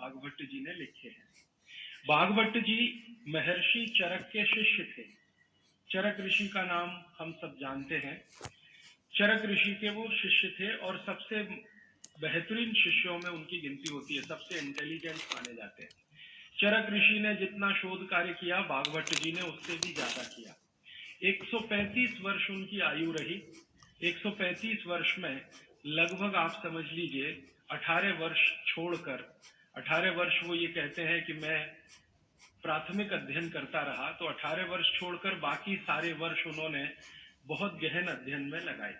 भागवत जी ने लिखे हैं। भागवत जी महर्षि चरक के शिष्य थे। चरक ऋषि का नाम हम सब जानते हैं। चरक ऋषि के वो शिष्य थे और सबसे बेहतरीन शिष्यों में उनकी गिनती होती है, सबसे इंटेलिजेंट माने जाते हैं। चरक ऋषि ने जितना शोध कार्य किया, भागवत जी ने उससे भी ज्यादा किया। 135 वर्ष उनकी आयु रही। 135 वर्ष में लगभग आप समझ लीजिए 18 वर्ष छोड़कर, 18 वर्ष वो ये कहते हैं कि मैं प्राथमिक अध्ययन करता रहा, तो 18 वर्ष छोड़कर बाकी सारे वर्ष उन्होंने बहुत गहन अध्ययन में लगाए।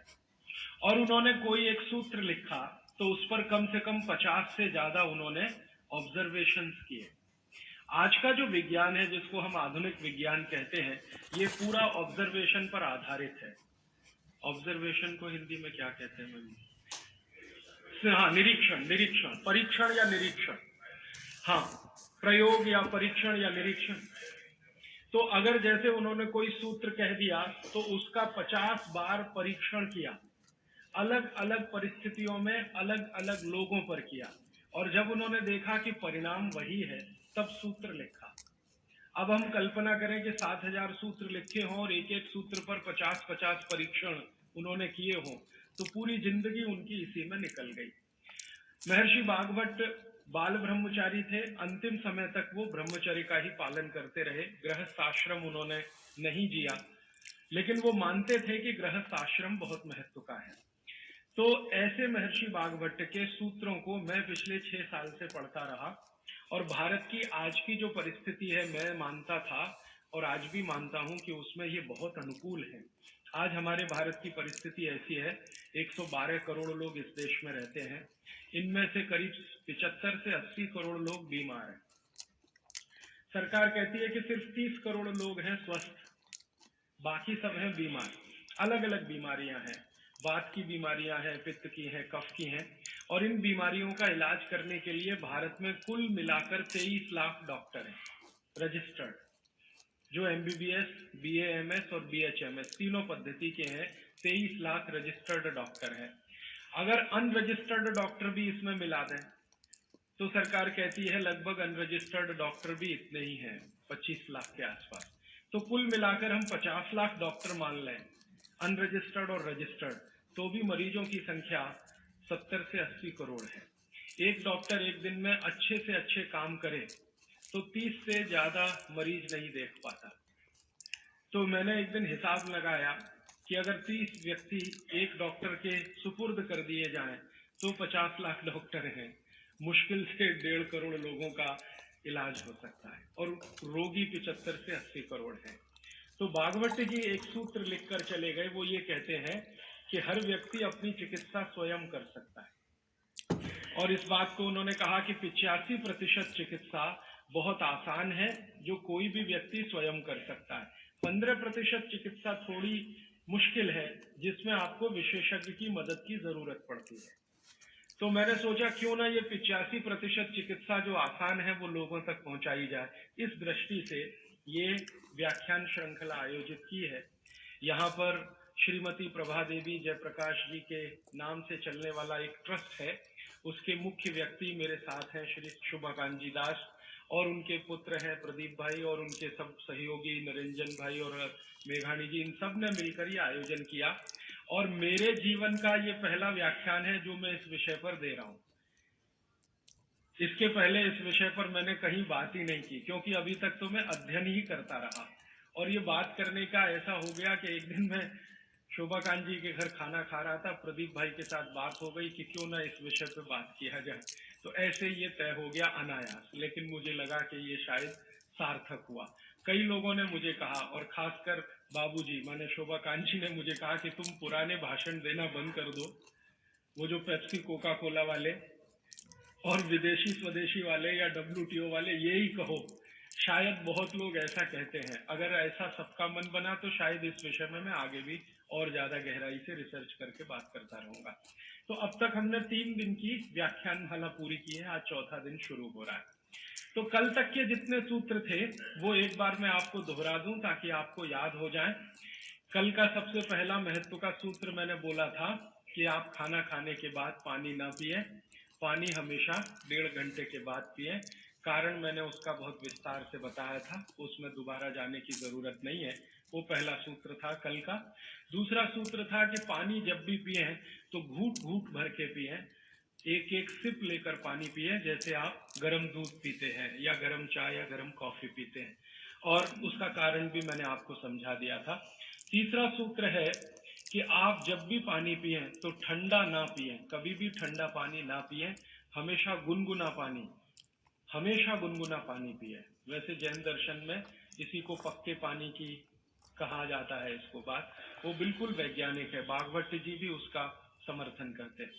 और उन्होंने कोई एक सूत्र लिखा तो उस पर कम से कम 50 से ज्यादा उन्होंने ऑब्जर्वेशंस किए। आज का जो विज्ञान है, जिसको हम आधुनिक विज्ञान कहते हैं, ये पूरा ऑब्जर्वेशन पर आधारित है। ऑब्जर्वेशन को हिंदी में क्या कहते हैं मम्मी? हाँ, निरीक्षण, परीक्षण या निरीक्षण। हाँ, प्रयोग या परीक्षण या निरीक्षण। तो अगर जैसे उन्होंने कोई सूत्र कह दिया तो उसका 50 बार परीक्षण किया, अलग अलग परिस्थितियों में अलग अलग लोगों पर किया, और जब उन्होंने देखा कि परिणाम वही है, तब सूत्र लिखा। अब हम कल्पना करें कि 7000 सूत्र लिखे हों और एक एक सूत्र पर 50-50 परीक्षण उन्होंने किए हों, तो पूरी जिंदगी उनकी इसी में निकल गई। महर्षि भागवत बाल ब्रह्मचारी थे। अंतिम समय तक वो ब्रह्मचर्य का ही पालन करते रहे। गृहस्थ आश्रम उन्होंने नहीं जिया, लेकिन वो मानते थे कि गृहस्थ आश्रम बहुत महत्व का है। तो ऐसे महर्षि भागवत के सूत्रों को मैं पिछले 6 साल से पढ़ता रहा, और भारत की आज की जो परिस्थिति है, मैं मानता था और आज भी मानता हूं कि उसमें ये बहुत अनुकूल है। आज हमारे भारत की परिस्थिति ऐसी है, 112 करोड़ लोग इस देश में रहते हैं। इनमें से करीब 75 से 80 करोड़ लोग बीमार हैं। सरकार कहती है कि सिर्फ 30 करोड़ लोग हैं स्वस्थ, बाकी सब हैं बीमार। अलग अलग बीमारियां हैं, वात की बीमारियां हैं, पित्त की हैं, कफ की हैं, और इन बीमारियों का इलाज करने के लिए भारत में कुल मिलाकर 23 लाख डॉक्टर हैं रजिस्टर्ड, जो एमबीबीएस, बीएएमएस और बीएचएमएस तीनों पद्धति के हैं। 23 लाख रजिस्टर्ड डॉक्टर हैं। अगर अनरजिस्टर्ड डॉक्टर भी इसमें मिला दें तो सरकार कहती है लगभग अनरजिस्टर्ड डॉक्टर भी इतने ही हैं, 25 लाख के आसपास। तो कुल मिलाकर हम 50 लाख डॉक्टर मान लें, अनरजिस्टर्ड और रजिस्टर्ड, तो भी मरीजों की संख्या 70 से 80 करोड़ है। एक डॉक्टर एक दिन में अच्छे से अच्छे काम करे तो 30 से ज्यादा मरीज नहीं देख पाता। तो मैंने एक दिन हिसाब लगाया कि अगर 30 व्यक्ति एक डॉक्टर के सुपुर्द कर दिए जाएं तो 50 लाख डॉक्टर हैं। मुश्किल से 1.5 करोड़ लोगों का इलाज हो सकता है, और रोगी 75 से 80 करोड़ हैं। तो भागवत जी एक सूत्र लिखकर चले गए। वो ये कहते हैं कि हर व्यक्ति अपनी चिकित्सा स्वयं कर सकता है, और इस बात को उन्होंने कहा कि 85% चिकित्सा बहुत आसान है, जो कोई भी व्यक्ति स्वयं कर सकता है। 15% चिकित्सा थोड़ी मुश्किल है, जिसमें आपको विशेषज्ञ की मदद की जरूरत पड़ती है। तो मैंने सोचा क्यों ना ये 85% चिकित्सा जो आसान है वो लोगों तक पहुंचाई जाए। इस दृष्टि से ये व्याख्यान श्रृंखला आयोजित की है। यहाँ पर श्रीमती प्रभा देवी जयप्रकाश जी के नाम से चलने वाला एक ट्रस्ट है, उसके मुख्य व्यक्ति मेरे साथ हैं श्री शुभकांत जी दास, और उनके पुत्र हैं प्रदीप भाई, और उनके सब सहयोगी निरंजन भाई और मेघानी जी, इन सब ने मिलकर ये आयोजन किया। और मेरे जीवन का ये पहला व्याख्यान है जो मैं इस विषय पर दे रहा हूं। इसके पहले इस विषय पर मैंने कहीं बात ही नहीं की, क्योंकि अभी तक तो मैं अध्ययन ही करता रहा। और ये बात करने का ऐसा हो गया कि एक दिन मैं शोभाकांत जी के घर खाना खा रहा था, प्रदीप भाई के साथ बात हो गई कि क्यों ना इस विषय पर बात किया जाए। तो ऐसे ये तय हो गया अनायास, लेकिन मुझे लगा कि ये शायद सार्थक हुआ। कई लोगों ने मुझे कहा, और खासकर बाबूजी माने शोभाकांत जी ने मुझे कहा कि तुम पुराने भाषण देना बंद कर दो, वो जो पेप्सी कोका कोला वाले और विदेशी स्वदेशी वाले या WTO वाले, ये ही कहो। शायद बहुत लोग ऐसा कहते हैं। अगर ऐसा सबका मन बना तो शायद इस विषय में मैं आगे भी और ज्यादा गहराई से रिसर्च करके बात करता रहूंगा। तो अब तक हमने 3 दिन की व्याख्यानमाला पूरी की है, आज चौथा दिन शुरू हो रहा है। तो कल तक के जितने सूत्र थे वो एक बार मैं आपको दोहरा दूं ताकि आपको याद हो जाए। कल का सबसे पहला महत्व का सूत्र मैंने बोला था कि आप खाना खाने के बाद पानी ना पिए, पानी हमेशा 1.5 घंटे के बाद पिएं। कारण मैंने उसका बहुत विस्तार से बताया था, उसमें दोबारा जाने की जरूरत नहीं है। वो पहला सूत्र था कल का। दूसरा सूत्र था कि पानी जब भी पिए तो घूट घूट भर के पिए, एक एक सिप लेकर पानी पिए, जैसे आप गर्म दूध पीते हैं या गर्म चाय या गर्म कॉफी पीते हैं। और उसका कारण भी मैंने आपको समझा दिया था। तीसरा सूत्र है कि आप जब भी पानी पिए तो ठंडा ना पिए, कभी भी ठंडा पानी ना पिए, हमेशा गुनगुना पानी पिए। वैसे जैन दर्शन में इसी को पक्के पानी की कहा जाता है। इसको बात वो बिल्कुल वैज्ञानिक है, बागवट जी भी उसका समर्थन करते हैं।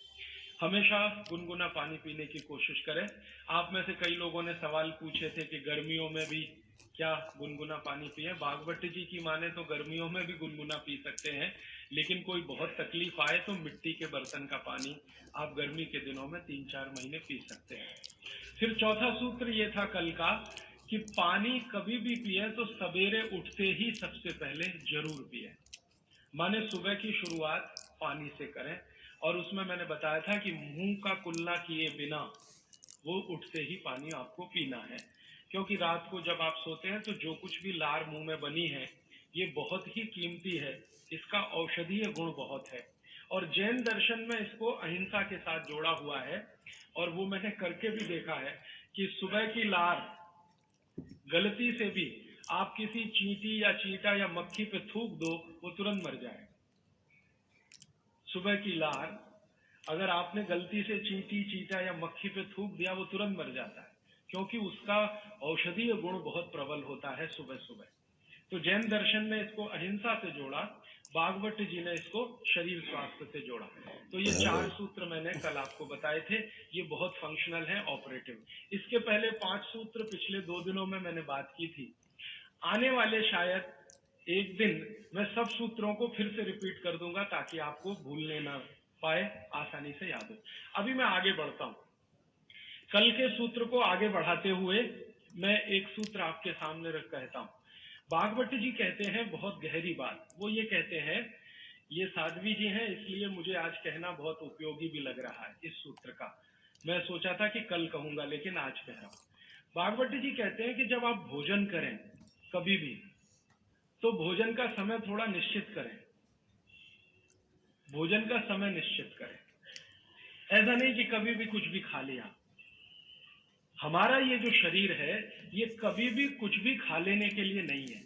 हमेशा गुनगुना पानी पीने की कोशिश करें। आप में से कई लोगों ने सवाल पूछे थे कि गर्मियों में भी क्या गुनगुना पानी पिए। बागवट जी की माने तो गर्मियों में भी गुनगुना पी सकते हैं, लेकिन कोई बहुत तकलीफ आए तो मिट्टी के बर्तन का पानी आप गर्मी के दिनों में 3-4 महीने पी सकते हैं। फिर चौथा सूत्र ये था कल का कि पानी कभी भी पिए तो सवेरे उठते ही सबसे पहले जरूर पिए, माने सुबह की शुरुआत पानी से करें। और उसमें मैंने बताया था कि मुंह का कुल्ला किए बिना वो उठते ही पानी आपको पीना है, क्योंकि रात को जब आप सोते हैं तो जो कुछ भी लार मुंह में बनी है ये बहुत ही कीमती है, इसका औषधीय गुण बहुत है। और जैन दर्शन में इसको अहिंसा के साथ जोड़ा हुआ है, और वो मैंने करके भी देखा है कि सुबह की लार गलती से भी आप किसी चींटी या चींटा या मक्खी पे थूक दो, वो तुरंत मर जाए। सुबह की लार अगर आपने गलती से चींटी चींटा या मक्खी पे थूक दिया, वो तुरंत मर जाता है, क्योंकि उसका औषधीय गुण बहुत प्रबल होता है सुबह सुबह। तो जैन दर्शन ने इसको अहिंसा से जोड़ा, बागवट जी ने इसको शरीर स्वास्थ्य से जोड़ा। तो ये 4 सूत्र मैंने कल आपको बताए थे, ये बहुत फंक्शनल है, ऑपरेटिव। इसके पहले 5 सूत्र पिछले 2 दिनों में मैंने बात की थी। आने वाले शायद एक दिन मैं सब सूत्रों को फिर से रिपीट कर दूंगा ताकि आपको भूलने ना पाए, आसानी से याद हो। अभी मैं आगे बढ़ता हूं। कल के सूत्र को आगे बढ़ाते हुए मैं एक सूत्र आपके सामने रख कहता हूं। बागवट जी कहते हैं बहुत गहरी बात। वो ये कहते हैं, ये साध्वी जी हैं इसलिए मुझे आज कहना बहुत उपयोगी भी लग रहा है इस सूत्र का। मैं सोचा था कि कल कहूंगा, लेकिन आज कह रहा हूं। बागवट जी कहते हैं कि जब आप भोजन करें कभी भी, तो भोजन का समय थोड़ा निश्चित करें। भोजन का समय निश्चित करें, ऐसा नहीं कि कभी भी कुछ भी खा लिया। हमारा ये जो शरीर है ये कभी भी कुछ भी खा लेने के लिए नहीं है।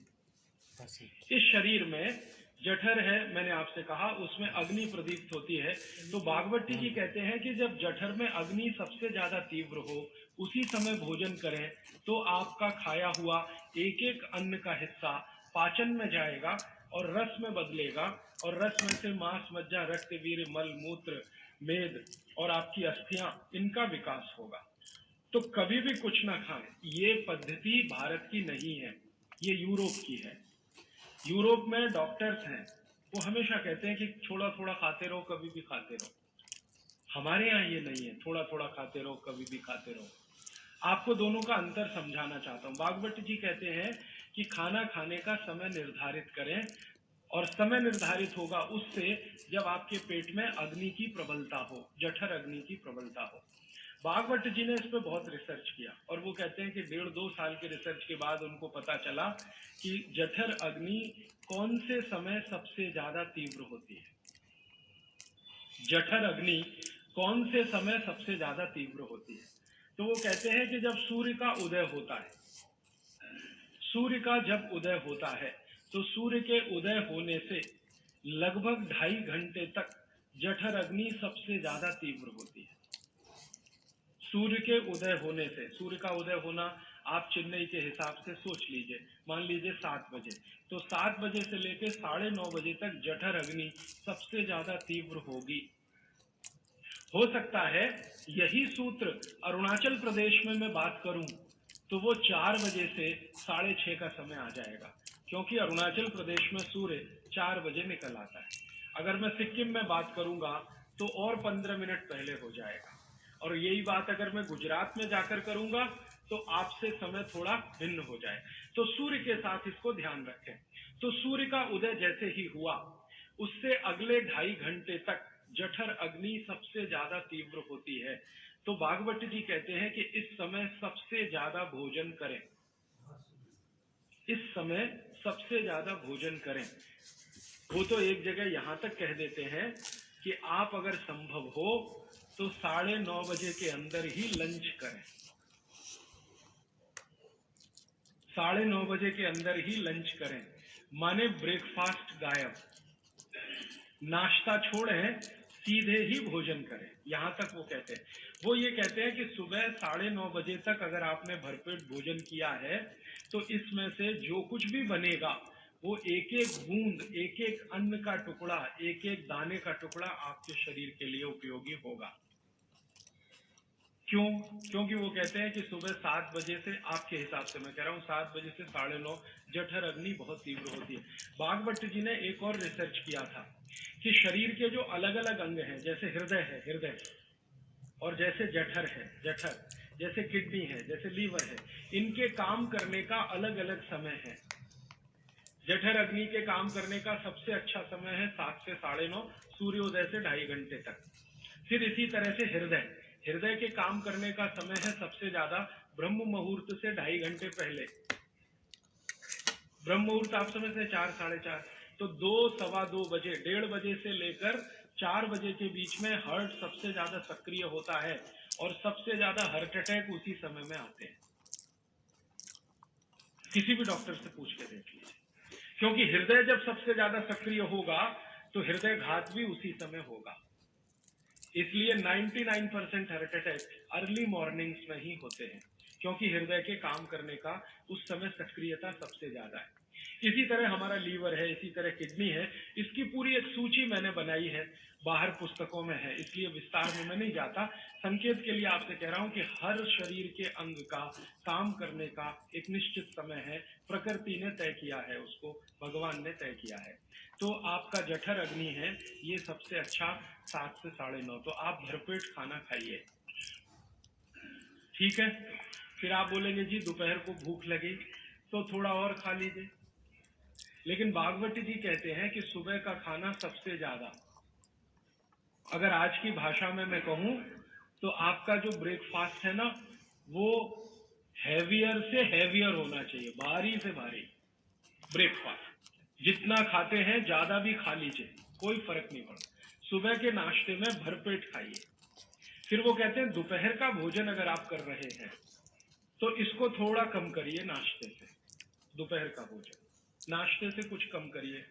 इस शरीर में जठर है, मैंने आपसे कहा उसमें अग्नि प्रदीप्त होती है। तो बागवती जी कहते हैं कि जब जठर में अग्नि सबसे ज्यादा तीव्र हो उसी समय भोजन करें, तो आपका खाया हुआ एक एक अन्न का हिस्सा पाचन में जाएगा और रस में बदलेगा, और रस में से मांस मज्जा रक्त वीर मल मूत्र मेद और आपकी अस्थियां, इनका विकास होगा। तो कभी भी कुछ ना खाएं, ये पद्धति भारत की नहीं है, ये यूरोप की है। यूरोप में डॉक्टर्स हैं, वो हमेशा कहते हैं कि थोड़ा थोड़ा खाते रहो, कभी भी खाते रहो। हमारे यहाँ ये नहीं है, थोड़ा थोड़ा खाते रहो, कभी भी खाते रहो। आपको दोनों का अंतर समझाना चाहता हूँ। बागवट जी कहते हैं कि खाना खाने का समय निर्धारित करें, और समय निर्धारित होगा उससे जब आपके पेट में अग्नि की प्रबलता हो, जठर अग्नि की प्रबलता हो। बागवट जी ने इस पर बहुत रिसर्च किया, और वो कहते हैं कि 1.5-2 साल के रिसर्च के बाद उनको पता चला कि जठर अग्नि कौन से समय सबसे ज्यादा तीव्र होती है। जठर अग्नि कौन से समय सबसे ज्यादा तीव्र होती है? तो वो कहते हैं कि जब सूर्य का उदय होता है, सूर्य का जब उदय होता है तो सूर्य के उदय होने से लगभग 2.5 घंटे तक जठर अग्नि सबसे ज्यादा तीव्र होती है। सूर्य के उदय होने से, सूर्य का उदय होना आप चेन्नई के हिसाब से सोच लीजिए, मान लीजिए 7 बजे, तो 7 बजे से लेकर 9:30 बजे तक जठर अग्नि सबसे ज्यादा तीव्र होगी। हो सकता है यही सूत्र अरुणाचल प्रदेश में मैं बात करूं तो वो 4 बजे से 6:30 का समय आ जाएगा, क्योंकि अरुणाचल प्रदेश में सूर्य 4 बजे निकल आता है। अगर मैं सिक्किम में बात करूंगा तो और 15 मिनट पहले हो जाएगा, और यही बात अगर मैं गुजरात में जाकर करूंगा तो आपसे समय थोड़ा भिन्न हो जाए। तो सूर्य के साथ इसको ध्यान रखें। तो सूर्य का उदय जैसे ही हुआ उससे अगले 2.5 घंटे तक जठर अग्नि सबसे ज्यादा तीव्र होती है। तो भागवत जी कहते हैं कि इस समय सबसे ज्यादा भोजन करें, इस समय सबसे ज्यादा भोजन करें। वो तो एक जगह यहां तक कह देते हैं कि आप अगर संभव हो तो 9:30 बजे के अंदर ही लंच करें, 9:30 बजे के अंदर ही लंच करें, माने ब्रेकफास्ट गायब, नाश्ता छोड़ें, सीधे ही भोजन करें। यहां तक वो कहते हैं, वो ये कहते हैं कि सुबह 9:30 बजे तक अगर आपने भरपेट भोजन किया है तो इसमें से जो कुछ भी बनेगा वो एक एक बूंद, एक एक अन्न का टुकड़ा, एक एक दाने का टुकड़ा आपके शरीर के लिए उपयोगी होगा। क्यों? क्योंकि वो कहते हैं कि सुबह 7 बजे से, आपके हिसाब से मैं कह रहा हूँ, 7 बजे से 9:30 जठर अग्नि बहुत तीव्र होती है। भागवत जी ने एक और रिसर्च किया था कि शरीर के जो अलग अलग अंग हैं, जैसे हृदय है, हृदय, और जैसे जठर है, जठर, जैसे किडनी है, जैसे लीवर है, इनके काम करने का अलग अलग समय है। जठर अग्नि के काम करने का सबसे अच्छा समय है 7 से 9:30, सूर्योदय से 2.5 घंटे तक। फिर इसी तरह से हृदय, हृदय के काम करने का समय है सबसे ज्यादा ब्रह्म मुहूर्त से 2.5 घंटे पहले। ब्रह्म मुहूर्त आप समझते हैं 4, 4:30, तो 2, सवा 2 बजे, 1:30 बजे से लेकर 4 बजे के बीच में हार्ट सबसे ज्यादा सक्रिय होता है और सबसे ज्यादा हार्ट अटैक उसी समय में आते हैं। किसी भी डॉक्टर से पूछ के देख लीजिए, क्योंकि हृदय जब सबसे ज्यादा सक्रिय होगा तो हृदय घात भी उसी समय होगा। इसलिए 99% हार्ट अटैक अर्ली मॉर्निंग्स में ही होते हैं, क्योंकि हृदय के काम करने का उस समय सक्रियता सबसे ज्यादा है। इसी तरह हमारा लीवर है, इसी तरह किडनी है। इसकी पूरी एक सूची मैंने बनाई है, बाहर पुस्तकों में है, इसलिए विस्तार में मैं नहीं जाता। संकेत के लिए आपसे कह रहा हूं कि हर शरीर के अंग का काम करने का एक निश्चित समय है, प्रकृति ने तय किया है, उसको भगवान ने तय किया है। तो आपका जठर अग्नि है, ये सबसे अच्छा 7 से 9:30, तो आप भरपेट खाना खाइए, ठीक है। फिर आप बोलेंगे जी दोपहर को भूख लगी तो थोड़ा और खा लीजिए, लेकिन भागवत जी कहते हैं कि सुबह का खाना सबसे ज्यादा, अगर आज की भाषा में मैं कहूं तो आपका जो ब्रेकफास्ट है ना, वो हैवियर से हैवियर होना चाहिए, भारी से भारी ब्रेकफास्ट। जितना खाते हैं ज्यादा भी खा लीजिए, कोई फर्क नहीं पड़ता। सुबह के नाश्ते में भरपेट खाइए। फिर वो कहते हैं दोपहर का भोजन अगर आप कर रहे हैं तो इसको थोड़ा कम करिए, नाश्ते से, दोपहर का भोजन नाश्ते से कुछ कम करिए,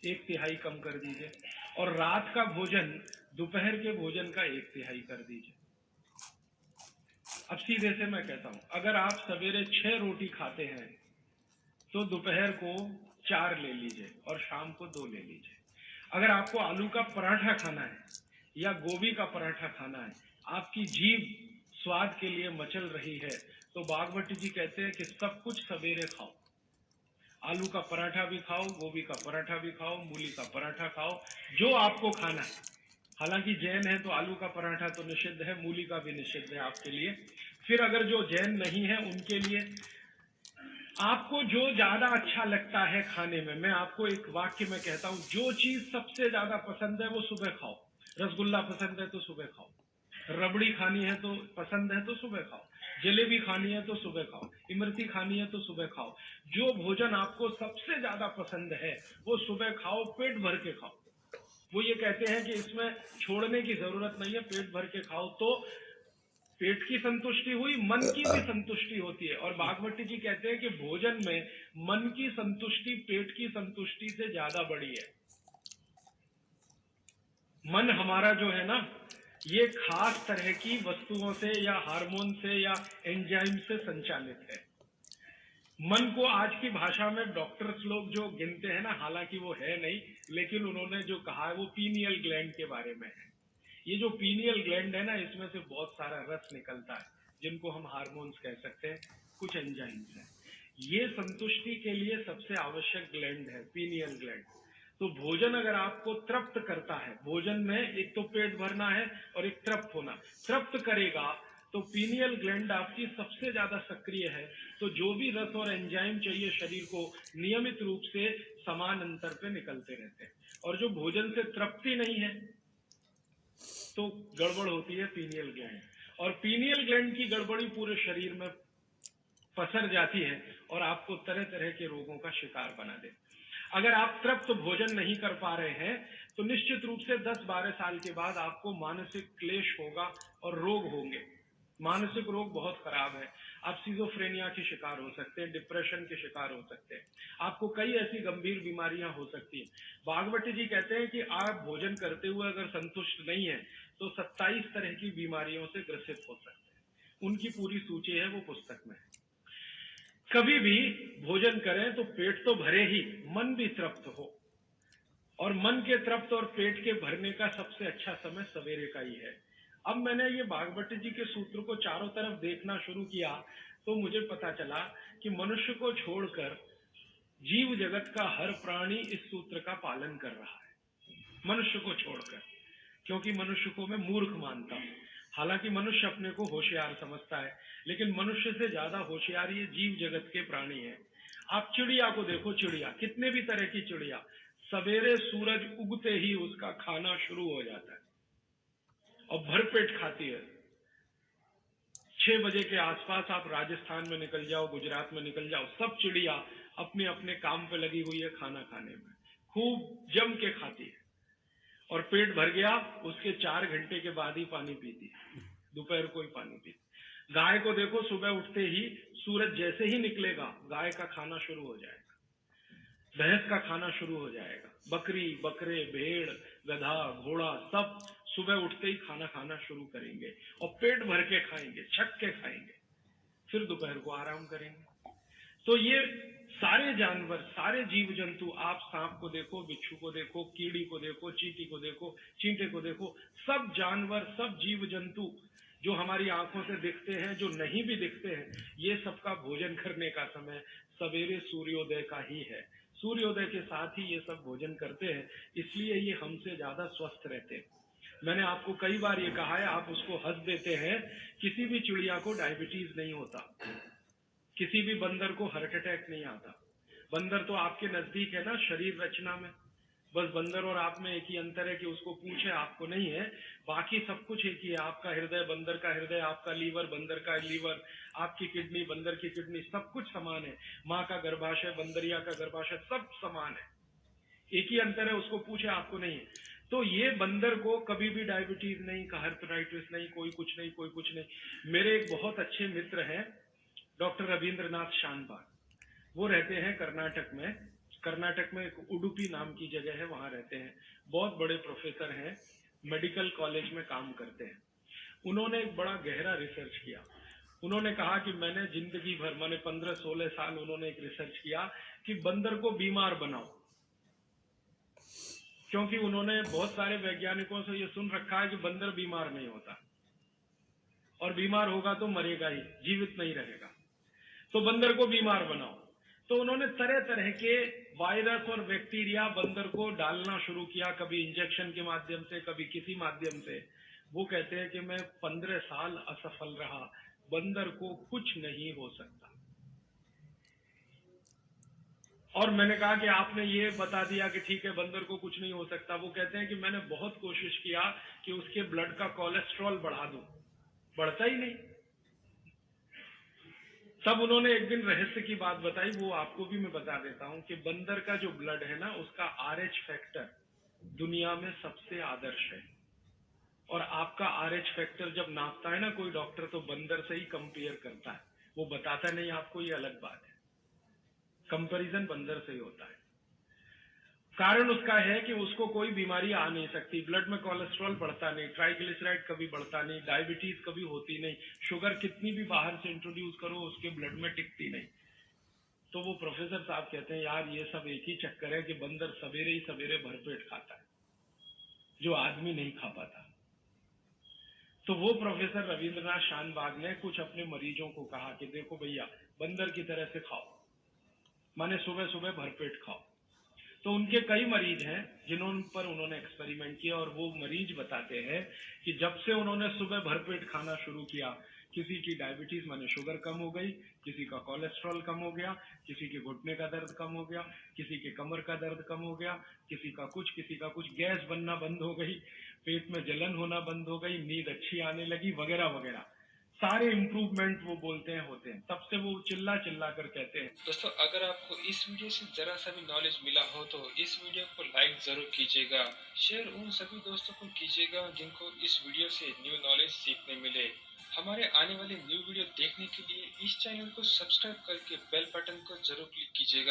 1/3 कम कर दीजिए, और रात का भोजन दोपहर के भोजन का 1/3 कर दीजिए। अब सीधे से मैं कहता हूं, अगर आप सवेरे 6 रोटी खाते हैं तो दोपहर को 4 ले लीजिए और शाम को 2 ले लीजिए। अगर आपको आलू का पराठा खाना है या गोभी का पराठा खाना है, आपकी जीभ स्वाद के लिए मचल रही है, तो भागवत जी कहते हैं कि सब कुछ सवेरे खाओ। आलू का पराठा भी खाओ, गोभी का पराठा भी खाओ, मूली का पराठा खाओ, जो आपको खाना है। हालांकि जैन है तो आलू का पराठा तो निषिद्ध है, मूली का भी निषिद्ध है आपके लिए। फिर अगर जो जैन नहीं है उनके लिए आपको जो ज्यादा अच्छा लगता है खाने में, मैं आपको एक वाक्य में कहता हूं, जो चीज सबसे ज्यादा पसंद है वो सुबह खाओ। रसगुल्ला पसंद है तो सुबह खाओ, रबड़ी खानी है तो पसंद है तो सुबह खाओ, जलेबी खानी है तो सुबह खाओ, इमरती खानी है तो सुबह खाओ। जो भोजन आपको सबसे ज्यादा पसंद है वो सुबह खाओ, पेट भर के खाओ। वो ये कहते हैं कि इसमें छोड़ने की जरूरत नहीं है, पेट भर के खाओ तो पेट की संतुष्टि हुई, मन की भी संतुष्टि होती है। और भागवत जी कहते हैं कि भोजन में मन की संतुष्टि पेट की संतुष्टि से ज्यादा बड़ी है। मन हमारा जो है ना, ये खास तरह की वस्तुओं से या हार्मोन से या एंजाइम से संचालित है। मन को आज की भाषा में डॉक्टर्स लोग जो गिनते हैं ना, हालांकि वो है नहीं, लेकिन उन्होंने जो कहा है वो पीनियल ग्लैंड के बारे में है। ये जो पीनियल ग्लैंड है ना, इसमें से बहुत सारा रस निकलता है, जिनको हम हार्मोन्स कह सकते हैं, कुछ एंजाइम्स हैं। ये संतुष्टि के लिए सबसे आवश्यक ग्लैंड है पीनियल ग्लैंड। तो भोजन अगर आपको तृप्त करता है, भोजन में एक तो पेट भरना है और एक तृप्त होना, तृप्त करेगा तो पीनियल ग्लैंड आपकी सबसे ज्यादा सक्रिय है। तो जो भी रस और एंजाइम चाहिए शरीर को, नियमित रूप से समान अंतर पे निकलते रहते हैं। और जो भोजन से तृप्ति नहीं है तो गड़बड़ होती है पीनियल ग्लैंड। और पीनियल ग्लैंड की गड़बड़ी पूरे शरीर में पसर जाती है और आपको तरह तरह के रोगों का शिकार बना दे। अगर आप तृप्त भोजन नहीं कर पा रहे हैं तो निश्चित रूप से 10-12 साल के बाद आपको मानसिक क्लेश होगा और रोग होंगे। मानसिक रोग बहुत खराब है। आप सिजोफ्रेनिया के शिकार हो सकते हैं, डिप्रेशन के शिकार हो सकते हैं, आपको कई ऐसी गंभीर बीमारियां हो सकती हैं। भागवत जी कहते हैं कि आप भोजन करते हुए अगर संतुष्ट नहीं है तो 27 तरह की बीमारियों से ग्रसित हो सकते हैं। उनकी पूरी सूची है, वो पुस्तक में है। कभी भी भोजन करें तो पेट तो भरे ही, मन भी तृप्त हो, और मन के तृप्त और पेट के भरने का सबसे अच्छा समय सवेरे का ही है। अब मैंने ये भागवत जी के सूत्र को चारों तरफ देखना शुरू किया तो मुझे पता चला कि मनुष्य को छोड़कर जीव जगत का हर प्राणी इस सूत्र का पालन कर रहा है, मनुष्य को छोड़कर, क्योंकि मनुष्य को मैं मूर्ख मानता हूं। हालांकि मनुष्य अपने को होशियार समझता है, लेकिन मनुष्य से ज्यादा होशियार ये जीव जगत के प्राणी हैं। आप चिड़िया को देखो, चिड़िया, कितने भी तरह की चिड़िया, सवेरे सूरज उगते ही उसका खाना शुरू हो जाता है और भरपेट खाती है। 6 बजे के आसपास आप राजस्थान में निकल जाओ, गुजरात में निकल जाओ, सब चिड़िया अपने अपने काम पे लगी हुई है, खाना खाने में खूब जम के खाती है, और पेट भर गया उसके 4 घंटे के बाद ही पानी पीती है, दोपहर को ही पानी पीती। गाय को देखो, सुबह उठते ही सूरज जैसे ही निकलेगा गाय का खाना शुरू हो जाएगा, भैंस का खाना शुरू हो जाएगा, बकरी, बकरे, भेड़, गधा, घोड़ा सब सुबह उठते ही खाना खाना शुरू करेंगे और पेट भर के खाएंगे, छक के खाएंगे, फिर दोपहर को आराम करेंगे। तो ये सारे जानवर, सारे जीव जंतु, आप सांप को देखो, बिच्छू को देखो, कीड़ी को देखो, चींटी को देखो, चींटे को देखो, सब जानवर, सब जीव जंतु जो हमारी आंखों से दिखते हैं, जो नहीं भी दिखते हैं, ये सबका भोजन करने का समय सवेरे सूर्योदय का ही है। सूर्योदय के साथ ही ये सब भोजन करते हैं, इसलिए ये हमसे ज्यादा स्वस्थ रहते हैं। मैंने आपको कई बार ये कहा है, आप उसको हंस देते हैं, किसी भी चिड़िया को डायबिटीज नहीं होता, किसी भी बंदर को हार्ट अटैक नहीं आता। बंदर तो आपके नजदीक है ना शरीर रचना में, बस बंदर और आप में एक ही अंतर है कि उसको पूंछ है, आपको नहीं है, बाकी सब कुछ एक ही है। आपका हृदय बंदर का हृदय, आपका लीवर बंदर का लीवर, आपकी किडनी बंदर की किडनी, सब कुछ समान है। माँ का गर्भाशय, बंदरिया का गर्भाशय, सब समान है, एक ही अंतर है, उसको पूछे, आपको नहीं है। तो ये बंदर को कभी भी डायबिटीज नहीं, हार्पेटाइटिस नहीं, कोई कुछ नहीं, कोई कुछ नहीं। मेरे एक बहुत अच्छे मित्र हैं डॉक्टर रविंद्रनाथ शानबाग, वो रहते हैं कर्नाटक में। कर्नाटक में एक उडुपी नाम की जगह है, वहां रहते हैं, बहुत बड़े प्रोफेसर हैं, मेडिकल कॉलेज में काम करते हैं। उन्होंने एक बड़ा गहरा रिसर्च किया। उन्होंने कहा कि मैंने जिंदगी भर, मैंने 15-16 साल उन्होंने एक रिसर्च किया कि बंदर को बीमार बनाओ, क्योंकि उन्होंने बहुत सारे वैज्ञानिकों से ये सुन रखा है कि बंदर बीमार नहीं होता, और बीमार होगा तो मरेगा ही, जीवित नहीं रहेगा, तो बंदर को बीमार बनाओ। तो उन्होंने तरह तरह के वायरस और बैक्टीरिया बंदर को डालना शुरू किया, कभी इंजेक्शन के माध्यम से, कभी किसी माध्यम से। वो कहते हैं कि मैं 15 साल असफल रहा, बंदर को कुछ नहीं हो सकता। और मैंने कहा कि आपने ये बता दिया कि ठीक है बंदर को कुछ नहीं हो सकता। वो कहते हैं कि मैंने बहुत कोशिश किया कि उसके ब्लड का कोलेस्ट्रॉल बढ़ा दूं, बढ़ता ही नहीं। तब उन्होंने एक दिन रहस्य की बात बताई, वो आपको भी मैं बता देता हूं कि बंदर का जो ब्लड है ना, उसका RH फैक्टर दुनिया में सबसे आदर्श है। और आपका RH फैक्टर जब नापता है ना कोई डॉक्टर, तो बंदर से ही कंपेयर करता है, वो बताता नहीं आपको, ये अलग बात है, कंपैरिजन बंदर से ही होता है। कारण उसका है कि उसको कोई बीमारी आ नहीं सकती, ब्लड में कोलेस्ट्रॉल बढ़ता नहीं, ट्राइग्लिसराइड कभी बढ़ता नहीं, डायबिटीज कभी होती नहीं, शुगर कितनी भी बाहर से इंट्रोड्यूस करो उसके ब्लड में टिकती नहीं। तो वो प्रोफेसर साहब कहते हैं यार ये सब एक ही चक्कर है कि बंदर सवेरे ही सवेरे भरपेट खाता है, जो आदमी नहीं खा पाता। तो वो प्रोफेसर रविंद्रनाथ शानबाग ने कुछ अपने मरीजों को कहा कि देखो भैया, बंदर की तरह से खाओ, माने सुबह सुबह भरपेट खाओ। तो उनके कई मरीज हैं जिन्होंने पर उन्होंने एक्सपेरिमेंट किया, और वो मरीज बताते हैं कि जब से उन्होंने सुबह भरपेट खाना शुरू किया, किसी की डायबिटीज माने शुगर कम हो गई, किसी का कोलेस्ट्रॉल कम हो गया, किसी के घुटने का दर्द कम हो गया, किसी के कमर का दर्द कम हो गया, किसी का कुछ, गैस बनना बंद हो गई, पेट में जलन होना बंद हो गई, नींद अच्छी आने लगी, वगैरह वगैरह सारे इंप्रूवमेंट वो बोलते हैं होते हैं। तब से वो चिल्ला चिल्ला कर कहते हैं। दोस्तों, अगर आपको इस वीडियो से जरा सा भी नॉलेज मिला हो तो इस वीडियो को लाइक जरूर कीजिएगा। शेयर उन सभी दोस्तों को कीजिएगा जिनको इस वीडियो से न्यू नॉलेज सीखने मिले। हमारे आने वाले न्यू वीडियो देखने के लिए इस चैनल को सब्सक्राइब करके बेल बटन को जरूर क्लिक कीजिएगा।